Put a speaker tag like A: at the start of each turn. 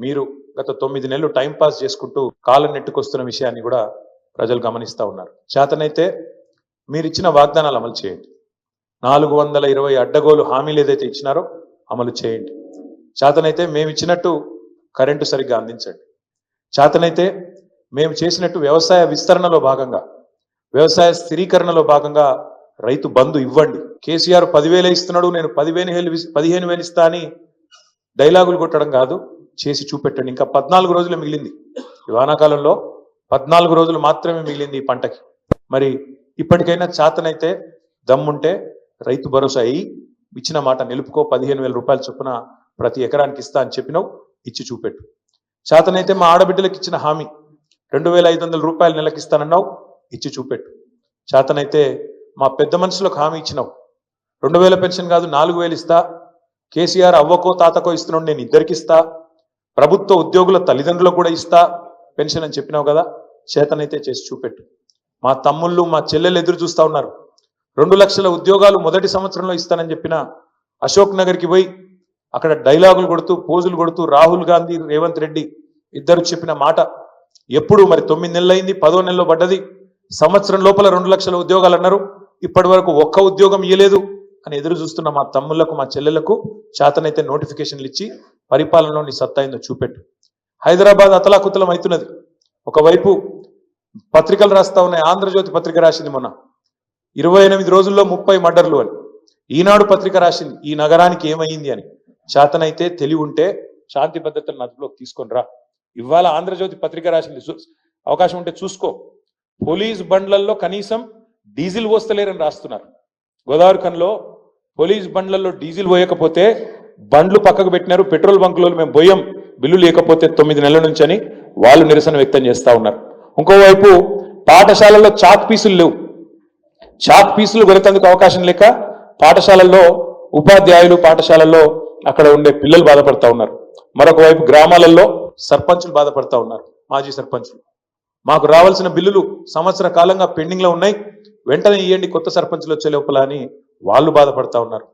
A: మీరు గత 9 నెలలు టైం పాస్ చేసుకుంటూ కాలం నెట్టుకొస్తున్న విషయాన్ని కూడా ప్రజలు గమనిస్తూ ఉన్నారు. చేతనైతే మీరు ఇచ్చిన వాగ్దానాలు అమలు చేయండి. 420 అడ్డగోలు హామీలు ఏదైతే ఇచ్చినారో అమలు చేయండి. చేతనైతే మేము ఇచ్చినట్టు కరెంటు సరిగ్గా అందించండి. చేతనైతే మేము చేసినట్టు వ్యవసాయ విస్తరణలో భాగంగా, వ్యవసాయ స్థిరీకరణలో భాగంగా రైతు బంధు ఇవ్వండి. కేసీఆర్ 10,000 ఇస్తున్నాడు, నేను 15,000 ఇస్తా అని డైలాగులు కొట్టడం కాదు, చేసి చూపెట్టండి. ఇంకా 14 రోజులు మిగిలింది. ఈ వానాకాలంలో 14 రోజులు మాత్రమే మిగిలింది ఈ పంటకి. మరి ఇప్పటికైనా చేతనైతే దమ్ముంటే రైతు భరోసా అయ్యి ఇచ్చిన మాట నిలుపుకో. 15,000 రూపాయల చొప్పున ప్రతి ఎకరానికి ఇస్తా అని చెప్పినావు, ఇచ్చి చూపెట్టు. చేతనైతే మా ఆడబిడ్డలకు ఇచ్చిన హామీ 2,500 రూపాయలు నెలకి ఇస్తానన్నావు, ఇచ్చి చూపెట్టు. చేతనైతే మా పెద్ద మనుషులకు హామీ ఇచ్చినావు, 2,000 పెన్షన్ కాదు 4,000 ఇస్తా. కేసీఆర్ అవ్వకో తాతకో ఇస్తున్నాడు, నేను ఇద్దరికి ఇస్తా. ప్రభుత్వ ఉద్యోగుల తల్లిదండ్రులకు కూడా ఇస్తా పెన్షన్ అని చెప్పినావు కదా, చేతనైతే చేసి చూపెట్టు. మా తమ్ముళ్ళు మా చెల్లెలు ఎదురు చూస్తా ఉన్నారు. 2 లక్షల ఉద్యోగాలు మొదటి సంవత్సరంలో ఇస్తానని చెప్పిన అశోక్ నగర్కి పోయి అక్కడ డైలాగులు కొడుతూ పోజులు కొడుతూ రాహుల్ గాంధీ రేవంత్ రెడ్డి ఇద్దరు చెప్పిన మాట ఎప్పుడు మరి 9 నెలలు అయింది, 10వ నెలలో పడ్డది. సంవత్సరం లోపల 2 లక్షల ఉద్యోగాలు అన్నారు, ఇప్పటి వరకు ఒక్క ఉద్యోగం ఇయ్యలేదు అని ఎదురు చూస్తున్న మా తమ్ముళ్లకు మా చెల్లెలకు చేతనైతే నోటిఫికేషన్లు ఇచ్చి పరిపాలనలో నీ సత్తా అయిందో చూపెట్టు. హైదరాబాద్ అతలాకుతలం అవుతున్నది. ఒకవైపు పత్రికలు రాస్తా ఉన్నాయి. ఆంధ్రజ్యోతి పత్రిక రాసింది మొన్న 28 రోజుల్లో 30 మర్డర్లు అని. ఈనాడు పత్రిక రాసింది ఈ నగరానికి ఏమైంది అని. చేతనైతే తెలివి ఉంటే శాంతి భద్రతలను అదుపులోకి తీసుకొని రా. ఇవాళ ఆంధ్రజ్యోతి పత్రిక రాసింది, అవకాశం ఉంటే చూసుకో. పోలీస్ బండ్లలో కనీసం డీజిల్ పోస్తలేరని రాస్తున్నారు. గోదావరి ఖన్లో పోలీస్ బండ్లలో డీజిల్ పోయకపోతే బండ్లు పక్కకు పెట్టినారు. పెట్రోల్ బంకులో మేము పోయాం బిల్లు లేకపోతే 9 నెలల నుంచి అని వాళ్ళు నిరసన వ్యక్తం చేస్తా ఉన్నారు. ఇంకోవైపు పాఠశాలల్లో చాక్ పీసులు లేవు. చాక్ పీసులు కొనేందుకు అవకాశం లేక పాఠశాలల్లో ఉపాధ్యాయులు పాఠశాలల్లో అక్కడ ఉండే పిల్లలు బాధపడతా ఉన్నారు. మరొక వైపు గ్రామాలలో సర్పంచులు బాధపడతా ఉన్నారు. మాజీ సర్పంచులు మాకు రావాల్సిన బిల్లులు సంవత్సర కాలంగా పెండింగ్ లో ఉన్నాయి, వెంటనే ఇవ్వండి కొత్త సర్పంచులు వచ్చే లోపల అని వాళ్ళు బాధపడతా ఉన్నారు.